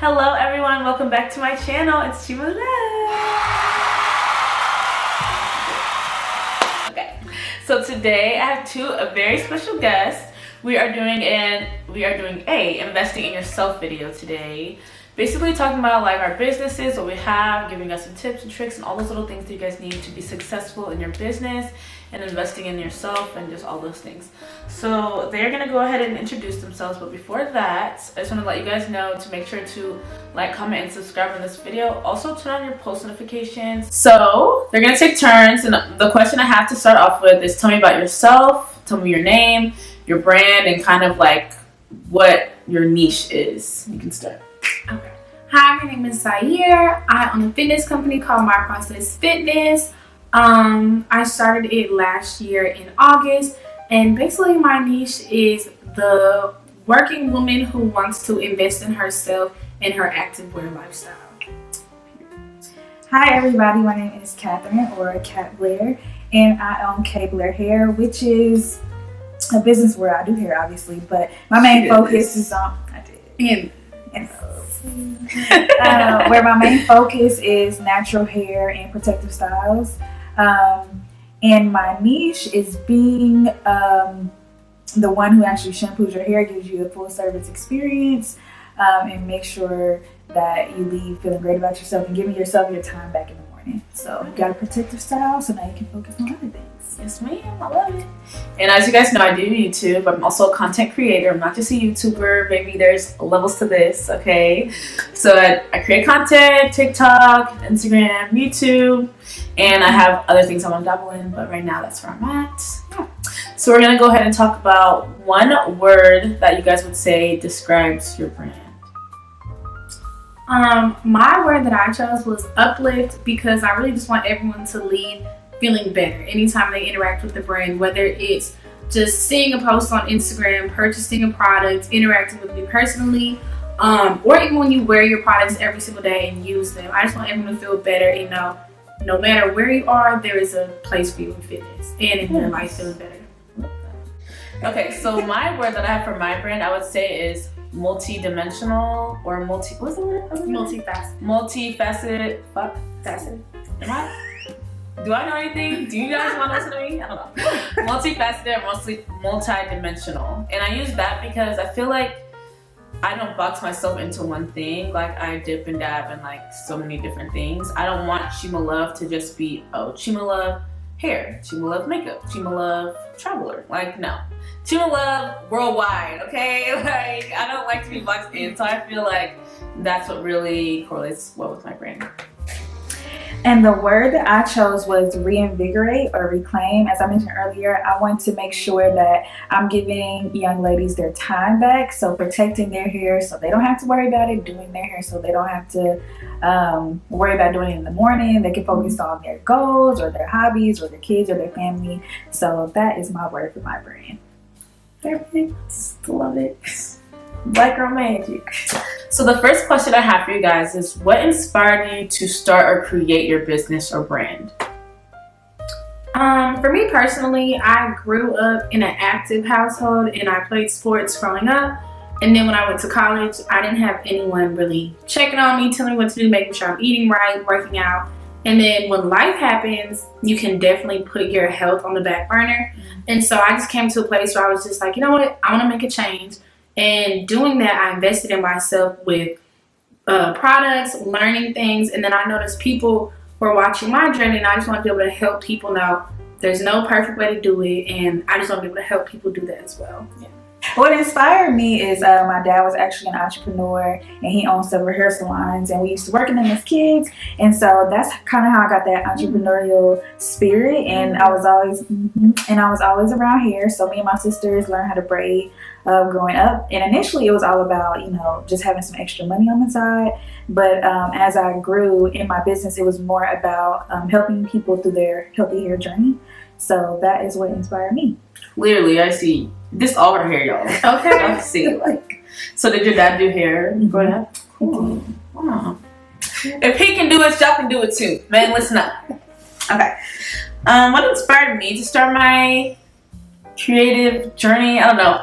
Hello everyone, welcome back to my channel. It's ChimaLove. Okay, so today I have a very special guests. We are doing a investing in yourself video today. Basically talking about like our businesses, what we have, giving us some tips and tricks and all those little things that you guys need to be successful in your business and investing in yourself and just all those things. So they're gonna go ahead and introduce themselves, but before that, I just want to let you guys know to make sure to like, comment, and subscribe on this video. Also turn on your post notifications. So they're gonna take turns, and the question I have to start off with is tell me about yourself, tell me your name, your brand, and kind of like what your niche is. You can start. Okay. Hi, my name is Zaire. I own a fitness company called My Process Fitness. I started it last year in August, and basically my niche is the working woman who wants to invest in herself and her activewear lifestyle. Hi everybody, my name is Catherine or K.Blair, and I own K.Blair Hair, which is a business where I do hair obviously, but my main focus is on where my main focus is natural hair and protective styles. And my niche is being the one who actually shampoos your hair, gives you a full service experience, and make sure that you leave feeling great about yourself and giving yourself your time back in the morning. So you got a protective style, so now you can focus on other things. Yes ma'am, I love it. And as you guys know, I do YouTube. I'm also a content creator. I'm not just a YouTuber. Maybe there's levels to this, okay? So I create content, TikTok, Instagram, YouTube, and I have other things I want to dabble in, but right now that's where I'm at. Yeah. So we're gonna go ahead and talk about one word that you guys would say describes your brand. My word that I chose was uplift, because I really just want everyone to leave feeling better anytime they interact with the brand, whether it's just seeing a post on Instagram, purchasing a product, interacting with me personally, or even when you wear your products every single day and use them. I just want everyone to feel better and know no matter where you are, there is a place for you in fitness and in your life feeling better. Okay, so my word that I have for my brand, I would say is multi-dimensional or what's the word? Multifaceted. Multifaceted. Faceted. Do I know anything? Do you guys want to listen to me? I don't know. Multifaceted, mostly multi-dimensional. And I use that because I feel like I don't box myself into one thing. Like I dip and dab in like so many different things. I don't want ChimaLove to just be, oh, ChimaLove hair, ChimaLove makeup, ChimaLove traveler. Like no. ChimaLove worldwide, okay? Like I don't like to be boxed in. So I feel like that's what really correlates well with my brand. And the word that I chose was reinvigorate or reclaim. As I mentioned earlier, I want to make sure that I'm giving young ladies their time back. So protecting their hair so they don't have to worry about it, doing their hair so they don't have to worry about doing it in the morning. They can focus on their goals or their hobbies or their kids or their family. So that is my word for my brand. Perfect. Love it. Black girl magic. So the first question I have for you guys is, what inspired you to start or create your business or brand? For me personally, I grew up in an active household and I played sports growing up. And then when I went to college, I didn't have anyone really checking on me, telling me what to do, making sure I'm eating right, working out. And then when life happens, you can definitely put your health on the back burner. And so I just came to a place where I was just like, you know what, I want to make a change. And doing that, I invested in myself with products, learning things, and then I noticed people were watching my journey, and I just want to be able to help people know there's no perfect way to do it, and I just want to be able to help people do that as well. Yeah. What inspired me is my dad was actually an entrepreneur, and he owned several hair salons, and we used to work in them as kids, and so that's kind of how I got that entrepreneurial spirit. And I was always around hair, so me and my sisters learned how to braid growing up. And initially it was all about, you know, just having some extra money on the side, but as I grew in my business, it was more about helping people through their healthy hair journey. So that is what inspired me. Clearly, I see. This all her hair, y'all. Okay. I see. Like, so did your dad do hair growing up? Cool. Wow. If he can do it, y'all can do it too. Man, listen up. Okay. What inspired me to start my creative journey? I don't know.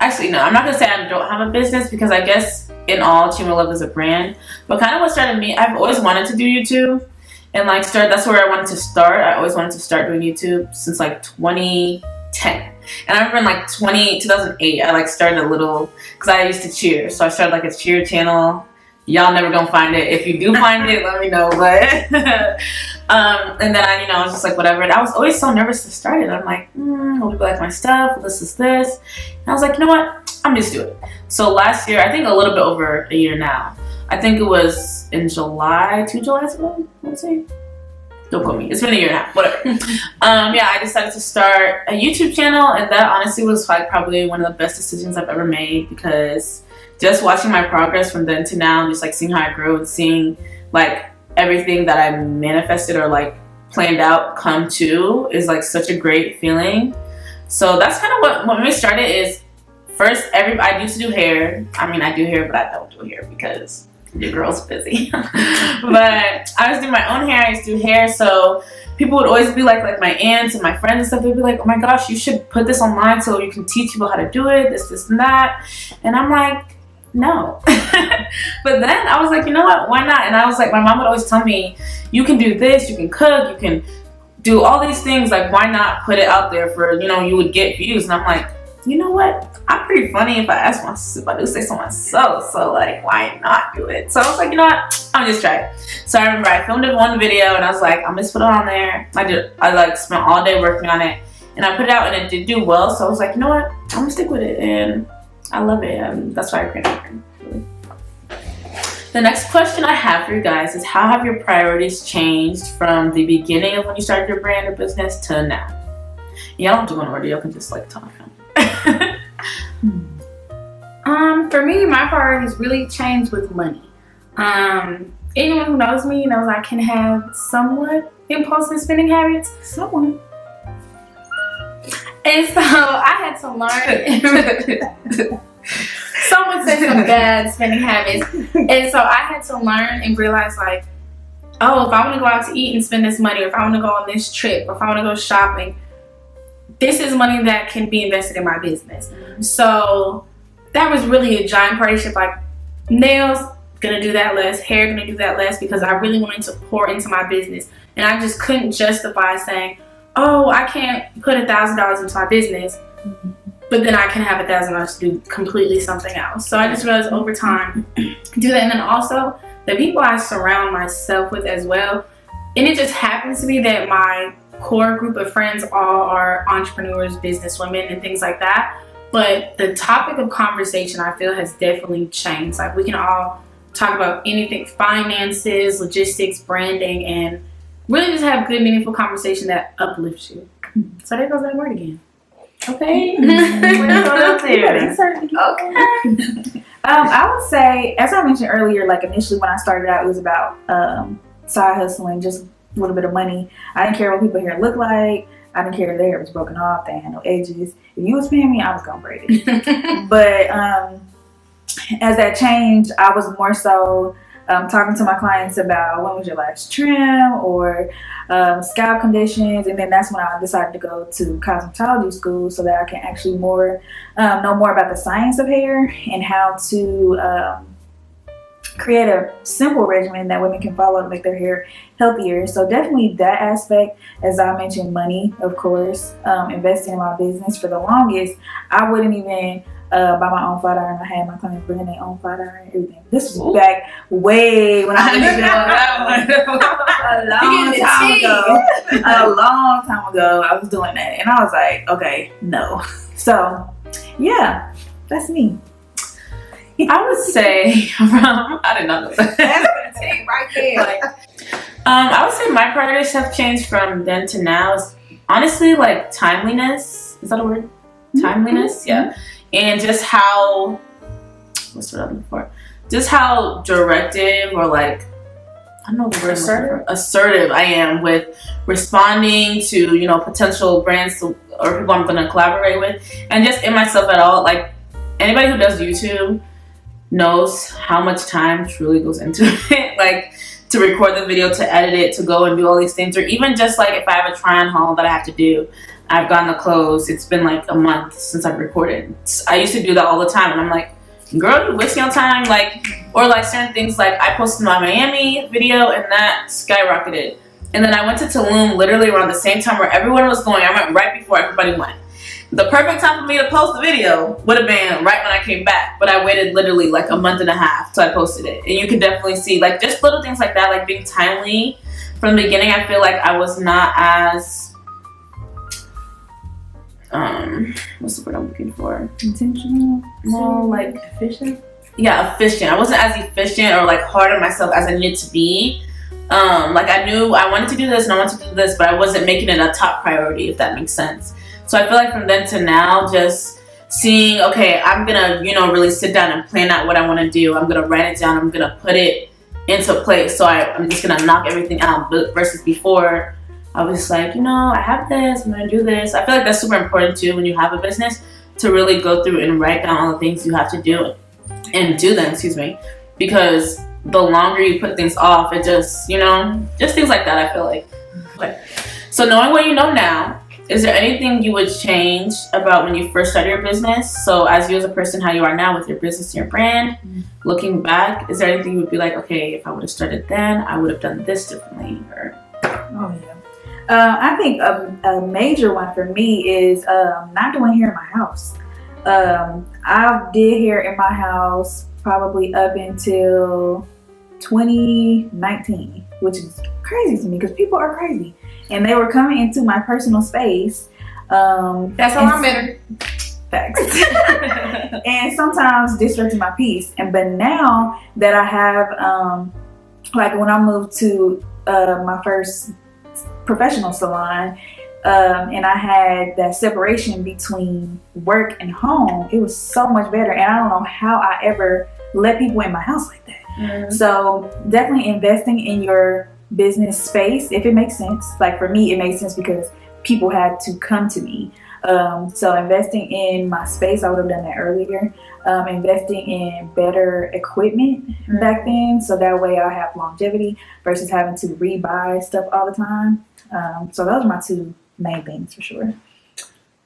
Actually, no, I'm not gonna say I don't have a business, because I guess in all, ChimaLove is a brand. But kind of what started me, I've always wanted to do YouTube. And like that's where I wanted to start. I always wanted to start doing YouTube since like 2010. And I remember in like 2008, I like started a little, because I used to cheer. So I started like a cheer channel. Y'all never gonna find it. If you do find it, let me know. But and then I was just like, whatever. And I was always so nervous to start it. I'm like, will people like my stuff? This is this. And I was like, you know what? I'm just doing it. So last year, I think a little bit over a year now. I think it was in July, 2 Julys ago, let's say. Don't quote me. It's been a year and a half, whatever. I decided to start a YouTube channel, and that honestly was like probably one of the best decisions I've ever made, because just watching my progress from then to now and just like seeing how I grew and seeing like everything that I manifested or like planned out come to is like such a great feeling. So that's kind of what made me started is first, I used to do hair. I mean, I do hair, but I don't do hair because your girl's busy. But I was doing my own hair. I used to do hair, so people would always be like my aunts and my friends and stuff, they'd be like, oh my gosh, you should put this online so you can teach people how to do it, this and that. And I'm like, no. But then I was like, you know what, why not? And I was like, my mom would always tell me, you can do this, you can cook, you can do all these things, like why not put it out there for, you would get views. And I'm like, you know what, I'm pretty funny if I do say so myself, so like why not do it? So I was like, you know what, I'm just try it. So I remember I filmed one video and I was like, I'm just put it on there. I like spent all day working on it and I put it out and it did do well. So I was like, you know what, I'm gonna stick with it, and I love it, and that's why I created it. The next question I have for you guys is, how have your priorities changed from the beginning of when you started your brand or business to now? Y'all don't have to go in order, y'all can just like talk. For me, my priorities really changed with money. Anyone who knows me knows I can have somewhat impulsive spending habits. Someone. And so I had to learn. Someone said some bad spending habits. And so I had to learn and realize, like, oh, if I want to go out to eat and spend this money, or if I want to go on this trip, or if I want to go shopping, this is money that can be invested in my business. So that was really a giant priority shift. Like, nails, gonna do that less, hair, gonna do that less, because I really wanted to pour into my business. And I just couldn't justify saying, oh, I can't put $1,000 into my business, but then I can have $1,000 to do completely something else. So I just realized over time, do that. And then also the people I surround myself with as well. And it just happens to be that my core group of friends all are entrepreneurs, business women, and things like that. But the topic of conversation, I feel, has definitely changed. Like, we can all talk about anything, finances, logistics, branding, and really just have good, meaningful conversation that uplifts you. So there goes that word again. Okay. Okay. I would say, as I mentioned earlier, like initially when I started out, it was about side hustling, just a little bit of money. I didn't care what people hair looked like. I didn't care if their hair was broken off, they had no edges. If you was paying me, I was gonna braid it. But as that changed, I was more so talking to my clients about when was your last trim, or scalp conditions, and then that's when I decided to go to cosmetology school so that I can actually know more about the science of hair and how to create a simple regimen that women can follow to make their hair healthier. So definitely that aspect. As I mentioned, money, of course, investing in my business. For the longest, I wouldn't even buy my own flat iron. I had my clients bring their own flat iron and everything. This was back way when I was a long time ago. I was doing that, and I was like, okay, no. So yeah, that's me. I would say I did not know that. That's right there. Like, I would say my priorities have changed from then to now. Is honestly like timeliness. Is that a word? Mm-hmm. Timeliness, yeah. And just how, what's the word I'm looking for? Just how directive, or like, I don't know the word. Assertive I am with responding to, potential brands or people I'm going to collaborate with, and just in myself at all. Like, anybody who does YouTube knows how much time truly goes into it. Like, to record the video, to edit it, to go and do all these things, or even just like if I have a try-on haul that I have to do. I've gotten the clothes. It's been like a month since I've recorded. I used to do that all the time, and I'm like, girl, you're wasting your time. Like, or like certain things, like I posted my Miami video and that skyrocketed. And then I went to Tulum literally around the same time where everyone was going. I went right before everybody went. The perfect time for me to post the video would have been right when I came back, but I waited literally like a month and a half till I posted it. And you can definitely see like just little things like that, like being timely from the beginning. I feel like I was not as what's the word I'm looking for? Intentional? No, like Efficient? yeah, efficient. I wasn't as efficient or like hard on myself as I needed to be. Like I knew I wanted to do this and I wanted to do this, but I wasn't making it a top priority, if that makes sense. So I feel like from then to now, just seeing, okay, I'm gonna, you know, really sit down and plan out what I want to do. I'm gonna write it down. I'm gonna put it into place. So I'm just gonna knock everything out. But versus before, I was like, you know, I have this. I'm gonna do this. I feel like that's super important too when you have a business, to really go through and write down all the things you have to do and do them. Excuse me, because the longer you put things off, it just, you know, just things like that. I feel like. Okay. So knowing what you know now, is there anything you would change about when you first started your business? So as you as a person, how you are now with your business and your brand, looking back, is there anything you would be like, okay, if I would have started then, I would have done this differently? Or Oh yeah. I think a major one for me is not doing hair in my house. I did hair in my house probably up until 2019, which is crazy to me because people are crazy. And they were coming into my personal space. That's how I met her. Facts. And sometimes disrupting my peace. But now that I have, like when I moved to my first professional salon, and I had that separation between work and home, it was so much better. And I don't know how I ever let people in my house like that. Mm-hmm. So definitely investing in your business space, if it makes sense. Like for me, it makes sense because people had to come to me. So investing in my space, I would have done that earlier. Investing in better equipment back then, so that way I have longevity versus having to rebuy stuff all the time. So those are my two main things for sure.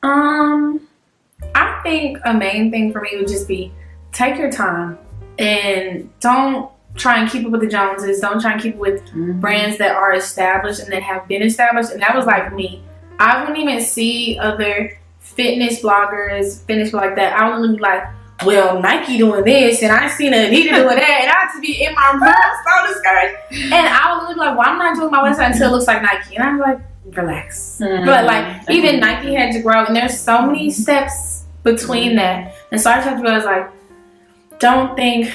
I think a main thing for me would just be take your time and don't try and keep up with the Joneses. Don't try and keep up with brands that are established and that have been established. And that was like me. I wouldn't even see other fitness bloggers, fitness like that. I would be like, well, Nike doing this, and I seen Adidas doing that, and I had to be in my room so discouraged. And I would be like, well, I'm not doing my website until it looks like Nike. And I'm like, relax. But like, even Nike had to grow, and there's so many steps between that. And so I just have to realize, like, don't think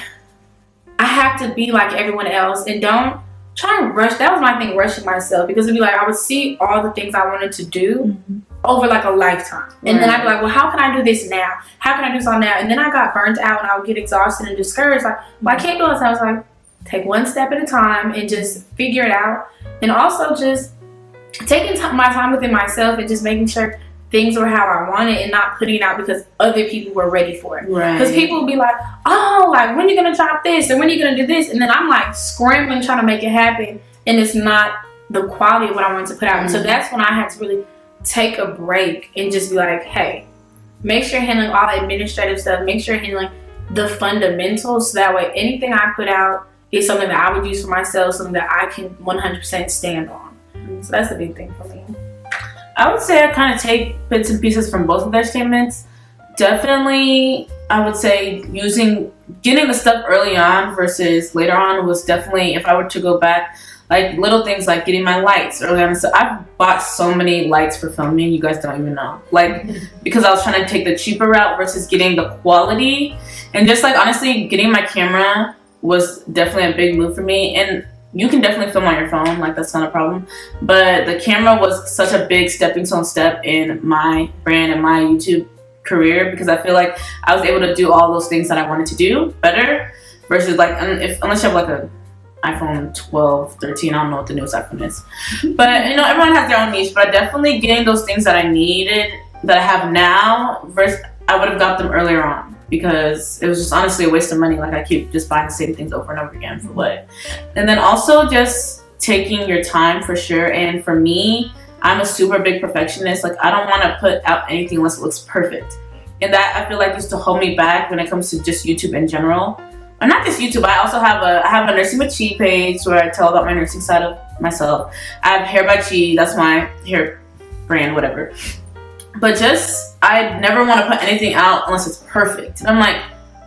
I have to be like everyone else, and don't try and rush. That was my thing, rushing myself, because it'd be like I would see all the things I wanted to do over like a lifetime, and then I'd be like, well, how can I do this now? How can I do this all now? And then I got burnt out, and I would get exhausted and discouraged. Like, well, I can't do this. I was like, take one step at a time and just figure it out, and also just taking my time within myself and just making sure things were how I wanted and not putting it out because other people were ready for it. Because people would be like, oh, like, when are you going to drop this? And when are you going to do this? And then I'm like scrambling, trying to make it happen. And it's not the quality of what I wanted to put out. And so that's when I had to really take a break and just be like, hey, make sure you're handling all the administrative stuff. Make sure you're handling the fundamentals. So that way anything I put out is something that I would use for myself, something that I can 100% stand on. So that's the big thing for me. I would say I kind of take bits and pieces from both of their statements. Definitely, I would say getting the stuff early on versus later on was definitely, if I were to go back, like little things like getting my lights early on. So I've bought so many lights for filming, you guys don't even know. Like, because I was trying to take the cheaper route versus getting the quality. And just like, honestly, getting my camera was definitely a big move for me. And you can definitely film on your phone, like that's not a problem. But the camera was such a big stepping stone step in my brand and my YouTube career, because I feel like I was able to do all those things that I wanted to do better versus like, unless you have like a iPhone 12, 13, I don't know what the newest iPhone is. But you know, everyone has their own niche, but definitely getting those things that I needed that I have now versus I would have got them earlier on. Because it was just honestly a waste of money. Like I keep just buying the same things over and over again for what? And then also just taking your time for sure. And for me, I'm a super big perfectionist. Like I don't want to put out anything unless it looks perfect. and that I feel like used to hold me back when it comes to just YouTube in general. Or not just YouTube, I also have a Nursing with Chi page where I tell about my nursing side of myself. I have Hair by Chi, that's my hair brand, whatever. But just, I never want to put anything out unless it's perfect. And I'm like,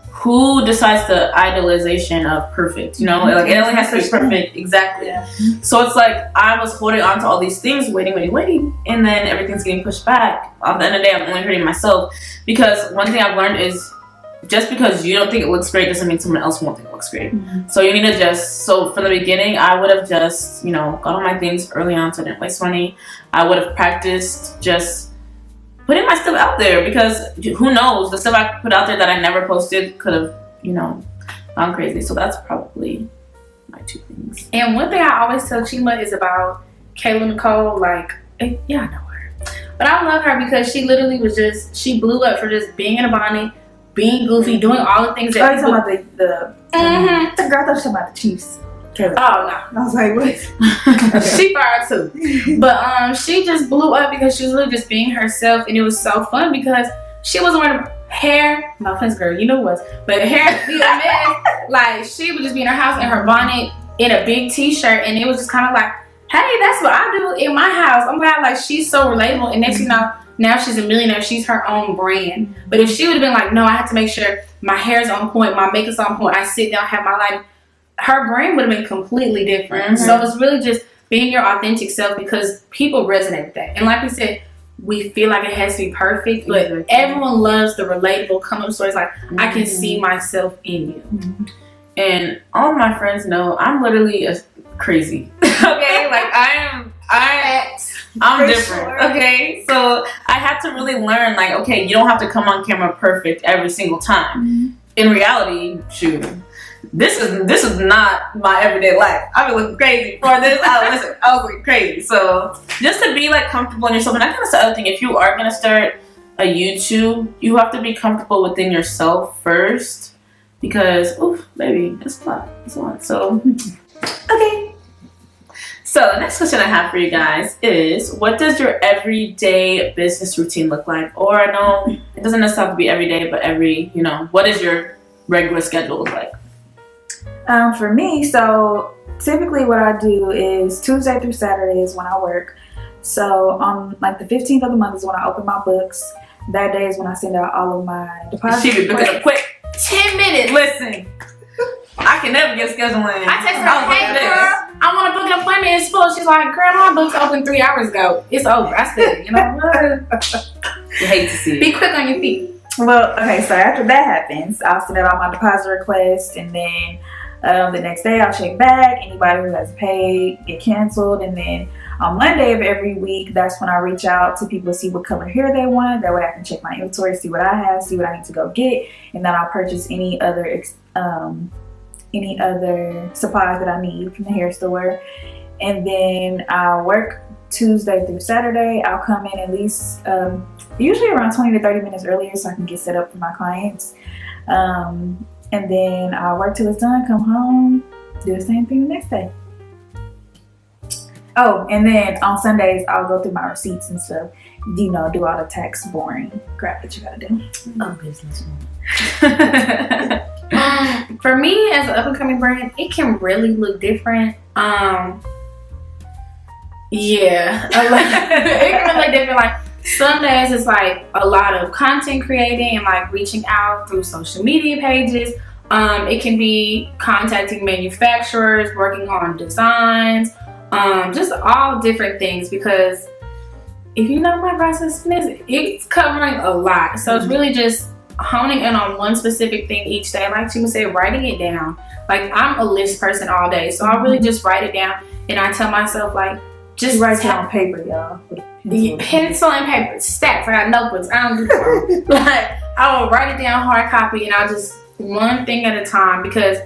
who decides the idealization of perfect? You know, like it only has to be perfect. Exactly. Yeah. So it's like I was holding on to all these things, waiting, and then everything's getting pushed back. At the end of the day, I'm only hurting myself, because one thing I've learned is just because you don't think it looks great doesn't mean someone else won't think it looks great. So you need to just, so from the beginning, I would have just, you know, got on my things early on so I didn't waste money. I would have practiced just putting my stuff out there, because who knows, the stuff I put out there that I never posted could have, you know, gone crazy. So that's probably my 2 things. And one thing I always tell Chima is about Kayla Nicole, like, yeah, I know her. But I love her because she literally was just, she blew up for just being in a bonnet, being goofy, doing all the things that Oh, you talking about the girl, I thought you were talking about the Chiefs. Oh, no. I was like, what? She fired too. But she just blew up because she was really just being herself, and it was so fun because she wasn't wearing hair. No offense, girl, you know what? But hair be a mess. Like, she would just be in her house in her bonnet, in a big t-shirt, and it was just kind of like, hey, that's what I do in my house. I'm glad, like, she's so relatable. And next thing you know, now she's a millionaire. She's her own brand. But if she would have been like, no, I have to make sure my hair's on point, my makeup's on point, I sit down, have my lighting, her brand would have been completely different. So it's really just being your authentic self, because people resonate with that. And like we said, we feel like it has to be perfect, but everyone loves the relatable come-up stories. Like, I can see myself in you. And all my friends know I'm literally crazy. Okay, like I'm different. Sure. Okay, so I had to really learn, like, okay, you don't have to come on camera perfect every single time. In reality, shoot, this is not my everyday life. I've been looking crazy for this. I was looking crazy. So just to be like comfortable in yourself, and I think that's the other thing. If you are gonna start a YouTube, you have to be comfortable within yourself first, because oof, baby, it's a lot. So okay. So the next question I have for you guys is, what does your everyday business routine look like? Or I know it doesn't necessarily have to be every day, but every, you know, what does your regular schedule look like? For me, so typically what I do is Tuesday through Saturday is when I work. So on like the 15th of the month is when I open my books. That day is when I send out all of my deposits. She be booking up quick. 10 minutes. Listen, I can never get scheduling. I text her, hey girl, I want to book an appointment. It's full. She's like, girl, my book's open 3 hours ago. It's over. I said, you know what? You hate to see it. Be quick on your feet. Well, okay, so after that happens, I'll send out all my deposit requests, and then the next day I'll check back. Anybody who has paid get canceled, and then on Monday of every week, that's when I reach out to people to see what color hair they want. That way I can check my inventory, see what I have, see what I need to go get, and then I'll purchase any other supplies that I need from the hair store. And then I'll work Tuesday through Saturday. I'll come in at least usually around 20 to 30 minutes earlier so I can get set up for my clients. And then I'll work till it's done, come home, do the same thing the next day. Oh, and then on Sundays, I'll go through my receipts and stuff, you know, do all the tax boring crap that you gotta do. Oh, business. For me, as an up-and-coming brand, it can really look different. Yeah, it can look different. Like, some days it's like a lot of content creating and like reaching out through social media pages. It can be contacting manufacturers, working on designs, just all different things, because if you know my process, it's covering a lot. So it's really just honing in on one specific thing each day. Like Chima said, writing it down. Like, I'm a list person all day, so I really just write it down, and I tell myself, like, just write it on paper, y'all. Pencil and paper, stacks. I got notebooks. I don't do that. Like, I will write it down hard copy, and I'll just one thing at a time, because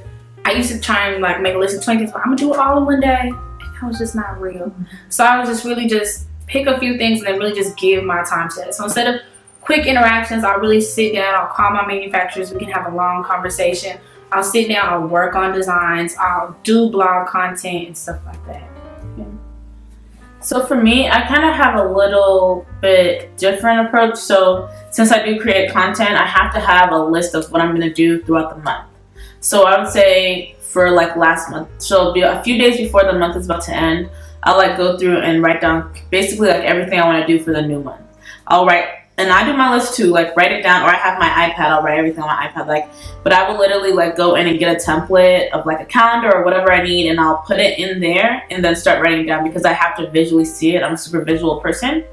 I used to try and like make a list of 20 things. I'm gonna do it all in one day, and that was just not real. So I would just really just pick a few things and then really just give my time to it. So instead of quick interactions, I'll really sit down. I'll call my manufacturers. We can have a long conversation. I'll sit down. I'll work on designs. I'll do blog content and stuff like that. Yeah. So for me, I kind of have a little bit different approach. So since I do create content, I have to have a list of what I'm going to do throughout the month. So I would say for like last month, so it'll be a few days before the month is about to end, I'll like go through and write down basically like everything I want to do for the new month. I'll write, and I do my list too, like write it down, or I have my iPad, I'll write everything on my iPad, like, but I will literally like go in and get a template of like a calendar or whatever I need, and I'll put it in there and then start writing it down because I have to visually see it. I'm a super visual person.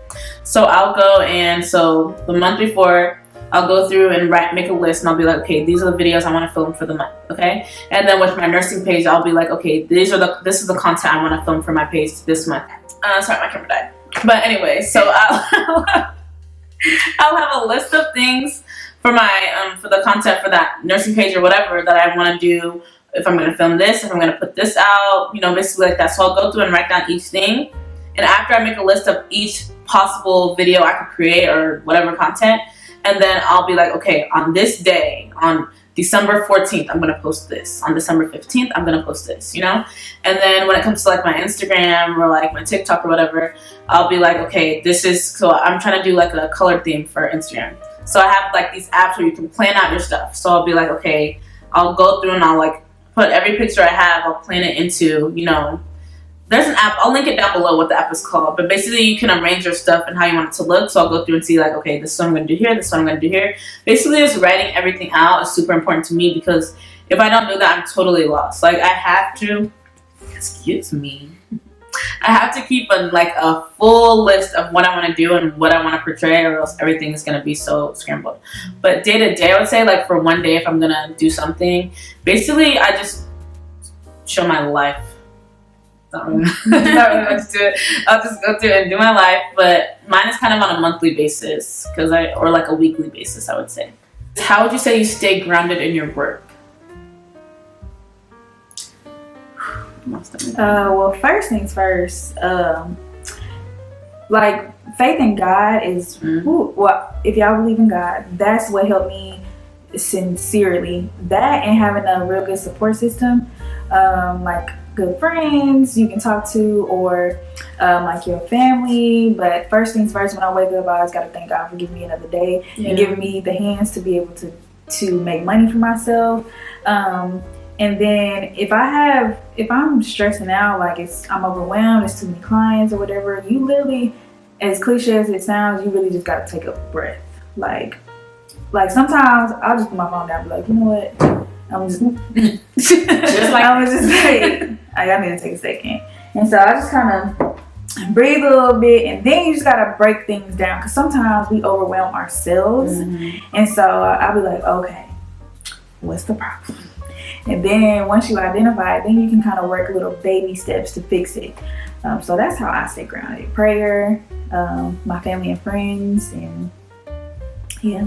So I'll go, and so the month before, I'll go through and make a list, and I'll be like, okay, these are the videos I want to film for the month, okay? And then with my nursing page, I'll be like, okay, this is the content I want to film for my page this month. Sorry, my camera died. But anyway, so I'll have a list of things for my for the content for that nursing page or whatever that I want to do. If I'm going to film this, if I'm going to put this out, you know, basically like that. So I'll go through and write down each thing. And after I make a list of each possible video I could create or whatever content, and then I'll be like, okay, on this day, on December 14th, I'm going to post this. On December 15th, I'm going to post this, you know? And then when it comes to like my Instagram or like my TikTok or whatever, I'll be like, okay, this is, so I'm trying to do like a color theme for Instagram. So I have like these apps where you can plan out your stuff. So I'll be like, okay, I'll go through and I'll like put every picture I have, I'll plan it into, you know, there's an app, I'll link it down below what the app is called, but basically you can arrange your stuff and how you want it to look. So I'll go through and see like, okay, this is what I'm going to do here, this is what I'm going to do here. Basically just writing everything out is super important to me because if I don't do that, I'm totally lost. Like I have to, excuse me, I have to keep a full list of what I want to do and what I want to portray, or else everything is going to be so scrambled. But day to day, I would say like for one day, if I'm going to do something, basically I just show my life. Not really much to it. I'll just go through and do my life, but mine is kind of on a monthly basis or like a weekly basis, I would say. How would you say you stay grounded in your work? Well, first things first, like faith in God is, well, if y'all believe in God, that's what helped me sincerely. That and having a real good support system, like good friends you can talk to, or like your family. But first things first, when I wake up, I always got to thank God for giving me another day and giving me the hands to be able to make money for myself. And then if I'm stressing out, like I'm overwhelmed, it's too many clients or whatever, you literally, as cliche as it sounds, you really just got to take a breath. Like sometimes I'll just put my phone down and be like, you know what, I'm just I need to take a second. And so I just kind of breathe a little bit, and then you just gotta break things down, because sometimes we overwhelm ourselves. And so I'll be like, okay, what's the problem? And then once you identify it, then you can kind of work little baby steps to fix it. So that's how I stay grounded. Prayer, my family and friends, and yeah.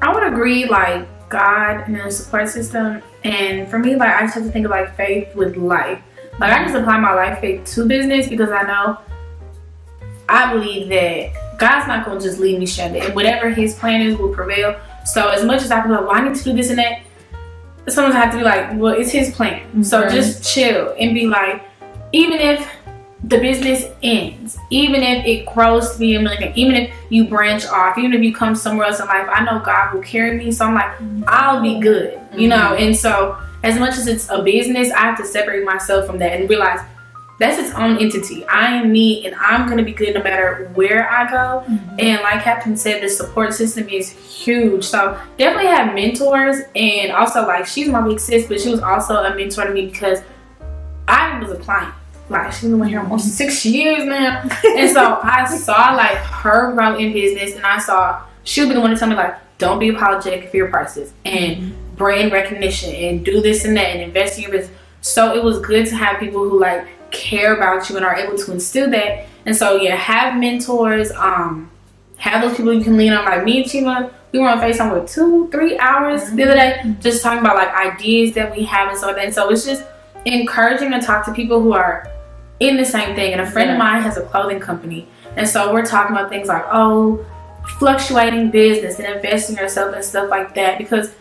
I would agree, like God and the support system. And for me, like I just have to think of like faith with life. Like I just apply my life faith to business, because I believe that God's not going to just leave me stranded, and whatever His plan is will prevail. So as much as I can be like, well, I need to do this and that, sometimes I have to be like, well, it's His plan. So just chill and be like, even if the business ends, even if it grows to be $1 million, even if you branch off, even if you come somewhere else in life, I know God will carry me. So I'm like, I'll be good, you know? And so as much as it's a business, I have to separate myself from that and realize that's its own entity. I am me, and I'm going to be good no matter where I go. And like Captain said, the support system is huge. So definitely have mentors. And also, like, she's my big sis, but she was also a mentor to me because I was a client. Like, she's been here almost 6 years now. And so I saw like her grow in business, and I saw she would be the one to tell me like, don't be apologetic for your prices and brand recognition and do this and that and invest in your business. So it was good to have people who like care about you and are able to instill that. And so yeah, have mentors, have those people you can lean on. Like me and Chima, we were on FaceTime with 2-3 hours the other day, just talking about like ideas that we have and so that. And so it's just encouraging to talk to people who are in the same thing. And a friend of mine has a clothing company, and so we're talking about things like, oh, fluctuating business and investing in yourself and stuff like that, because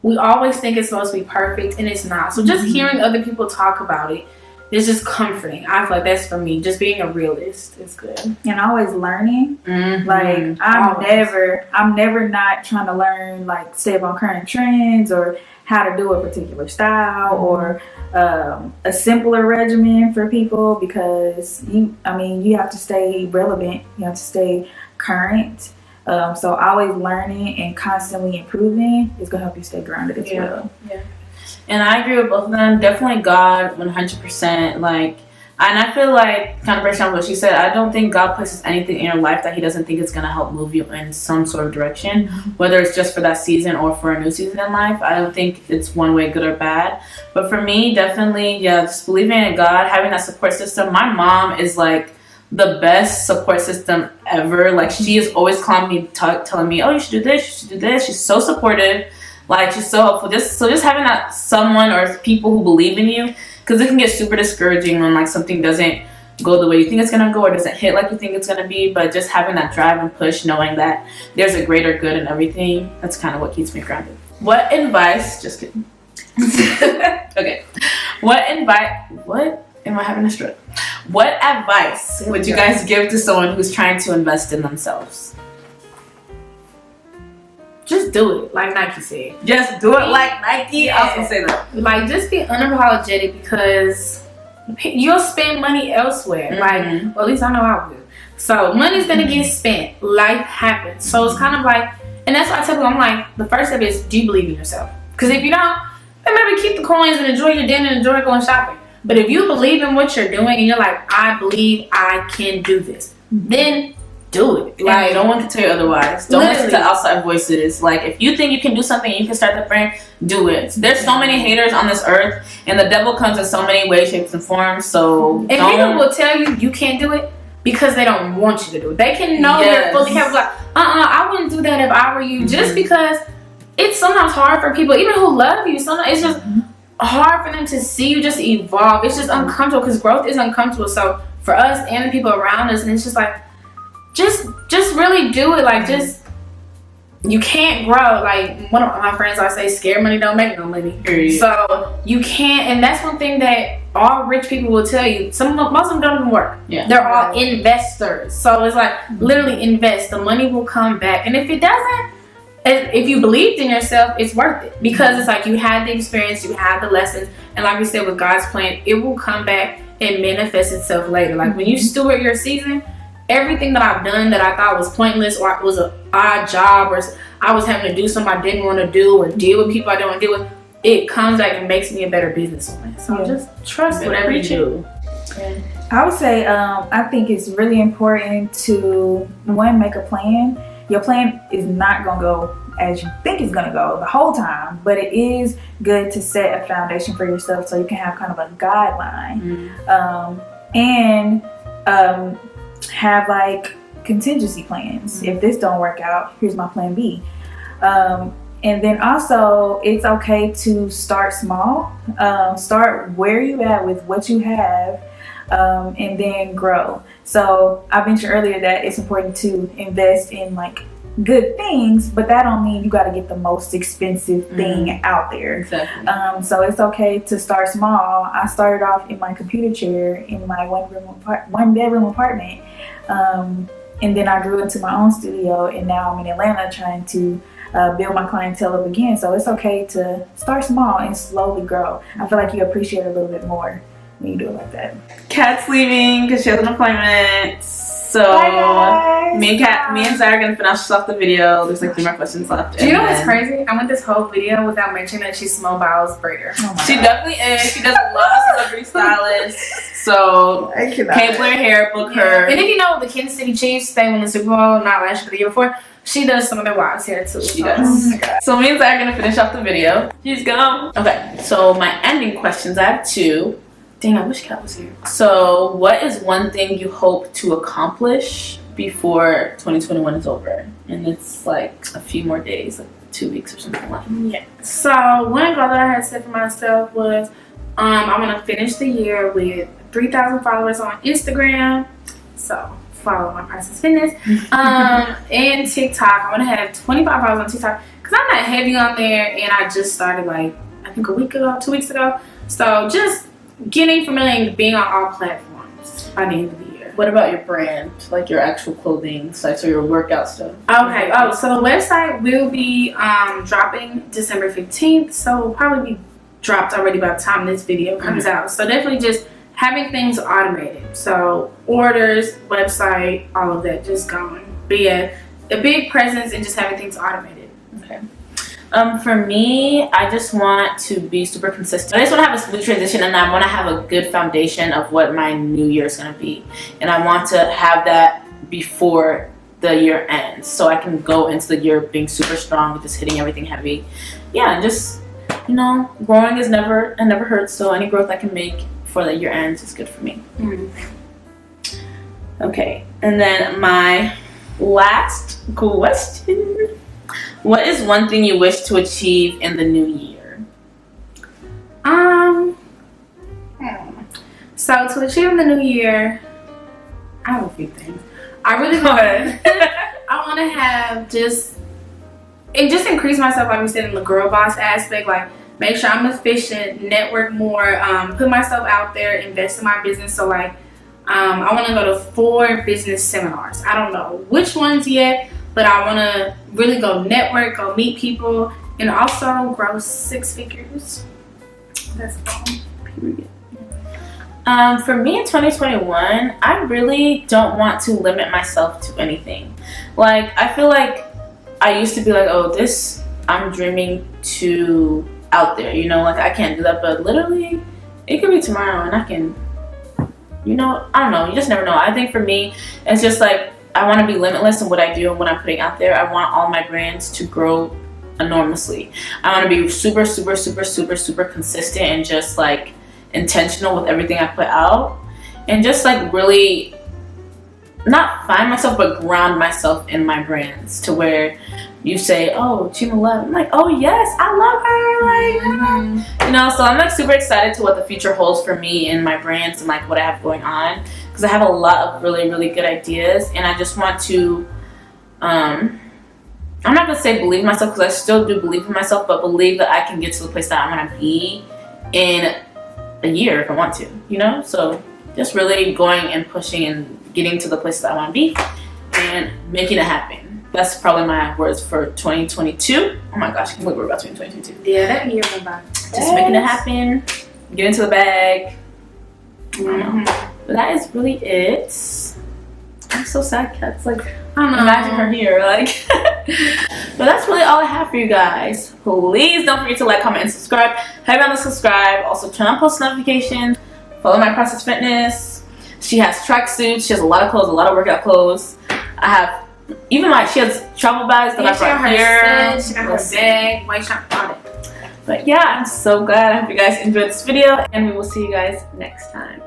we always think it's supposed to be perfect and it's not. So just hearing other people talk about it it's just comforting. I feel like that's for me. Just being a realist is good. And always learning. Mm-hmm. Like I'm never not trying to learn, like stay up on current trends or how to do a particular style or a simpler regimen for people, because you have to stay relevant. You have to stay current. So always learning and constantly improving is gonna help you stay grounded as well. Yeah. And I agree with both of them. Definitely God, 100%. Like, and I feel like, kind of breaking down what she said, I don't think God places anything in your life that He doesn't think is going to help move you in some sort of direction, whether it's just for that season or for a new season in life. I don't think it's one way, good or bad. But for me, definitely, yeah, just believing in God, having that support system. My mom is like the best support system ever. Like, she is always calling me, telling me, oh, you should do this, you should do this. She's so supportive. Like, she's so helpful. Just having that someone or people who believe in you, because it can get super discouraging when like something doesn't go the way you think it's gonna go or doesn't hit like you think it's gonna be. But just having that drive and push, knowing that there's a greater good in everything, that's kind of what keeps me grounded. What advice? Just kidding. Okay. What am I having a stroke? What advice would you guys give to someone who's trying to invest in themselves? Just do it, like Nike said. Just do it like Nike. Yeah. I was gonna say that. Like, just be unapologetic, because you'll spend money elsewhere. Like, well, at least I know I will. So money's gonna get spent. Life happens. So it's kind of like, and that's why I tell people, I'm like, the first step is, do you believe in yourself? Because if you don't, then maybe keep the coins and enjoy your dinner and enjoy going shopping. But if you believe in what you're doing and you're like, I believe I can do this, then do it. Like, no one can tell you otherwise. Don't listen to outside voices. Like, if you think you can do something and you can start the brand, do it. There's so many haters on this earth, and the devil comes in so many ways, shapes, and forms. So and people will tell you can't do it because they don't want you to do it. They can know you're fully capable. Like, I wouldn't do that if I were you. Just because it's sometimes hard for people, even who love you. Sometimes it's just hard for them to see you just evolve. It's just uncomfortable, because growth is uncomfortable. So for us and the people around us, and it's just like, just really do it. Like, just, you can't grow. Like, one of my friends always say, scared money don't make no money. Period. So you can't, and that's one thing that all rich people will tell you. Most of them don't even work. Yeah. They're all investors. So it's like, literally invest. The money will come back. And if it doesn't, if you believed in yourself, it's worth it, because it's like, you had the experience, you had the lessons, and like we said, with God's plan, it will come back and manifest itself later. Like, when you steward your season, everything that I've done that I thought was pointless, or it was an odd job, or I was having to do something I didn't want to do, or deal with people I didn't want to deal with, it comes back and makes me a better businesswoman. So just trust whatever you do. Yeah. I would say, I think it's really important to, one, make a plan. Your plan is not going to go as you think it's going to go the whole time, but it is good to set a foundation for yourself so you can have kind of a guideline. And have like contingency plans. If this don't work out, here's my plan B. And then also, it's okay to start small. Start where you at with what you have, and then grow. So I mentioned earlier that it's important to invest in like good things, but that don't mean you got to get the most expensive thing out there. Exactly. So it's okay to start small. I started off in my computer chair in my one bedroom apartment, and then I grew into my own studio, and now I'm in Atlanta trying to build my clientele up again. So it's okay to start small and slowly grow. I feel like you appreciate it a little bit more when you do it like that. Kat's leaving because she has an appointment. So me and Zara are gonna finish off the video. There's like 3 more questions left. Do you know what's crazy? I went this whole video without mentioning that she's Small Bowels braider. She definitely is. She does a lot of celebrity stylists. So K.Blair hair, book her. And if you know the Kansas City Chiefs, they won the Super Bowl not last year but the year before. She does some of their wives' hair too. She does. So me and Zara are gonna finish off the video. She's gone. Okay. So my ending questions. I have 2. Dang, I wish Kat was here. So, what is one thing you hope to accomplish before 2021 is over? And it's like a few more days, like 2 weeks or something like that. Yeah. So, one goal that I had set for myself was I want to finish the year with 3,000 followers on Instagram. So, follow my Priceless Fitness. And TikTok. I want to have 25 followers on TikTok, because I'm not heavy on there, and I just started like, I think a week ago, 2 weeks ago. So, just getting familiar and being on all platforms by the end of the year. What about your brand? Like your actual clothing, so your workout stuff? Okay. Oh, so the website will be dropping December 15th. So it'll probably be dropped already by the time this video comes out. So definitely just having things automated. So orders, website, all of that just going. But yeah, a big presence and just having things automated. Okay. For me, I just want to be super consistent. I just want to have a smooth transition, and I want to have a good foundation of what my new year is going to be. And I want to have that before the year ends, so I can go into the year being super strong, just hitting everything heavy. Yeah, and just, you know, growing is never hurts. So any growth I can make before the year ends is good for me. Okay, and then my last question. What is one thing you wish to achieve in the new year? So to achieve in the new year, I have a few things. I really want I want to have just increase myself, like we said, in the girl boss aspect. Like make sure I'm efficient, network more, put myself out there, invest in my business. So like I want to go to 4 business seminars. I don't know which ones yet, but I want to really go network, go meet people, and also grow 6 figures. That's all. Period. For me in 2021, I really don't want to limit myself to anything. Like, I feel like I used to be like, oh, this, I'm dreaming too out there, you know, like I can't do that, but literally it could be tomorrow and I can, you know, I don't know, you just never know. I think for me, it's just like, I want to be limitless in what I do and what I'm putting out there. I want all my brands to grow enormously. I want to be super, super, super, super, super consistent and just like intentional with everything I put out, and just like really not find myself but ground myself in my brands to where you say, oh, ChimaLove, I'm like, oh yes, I love her, like, you know. So I'm like super excited to what the future holds for me and my brands and like what I have going on, because I have a lot of really, really good ideas, and I just want to I'm not gonna say believe in myself, because I still do believe in myself, but believe that I can get to the place that I want to be in a year if I want to, you know. So just really going and pushing and getting to the place that I want to be and making it happen. That's probably my words for 2022. Oh my gosh, I can't believe we're about to be in 2022. Yeah, that year went by. Just making it happen, get into the bag. I don't know. But that is really it. I'm so sad, Kat's like, imagine her here, like. But that's really all I have for you guys. Please don't forget to like, comment, and subscribe. Heavy on the subscribe. Also turn on post notifications. Follow my Process Fitness. She has tracksuits. She has a lot of clothes, a lot of workout clothes. I have even she has travel bags that I brought here. She got her bag, white shop on it. But yeah, I'm so glad. I hope you guys enjoyed this video, and we will see you guys next time.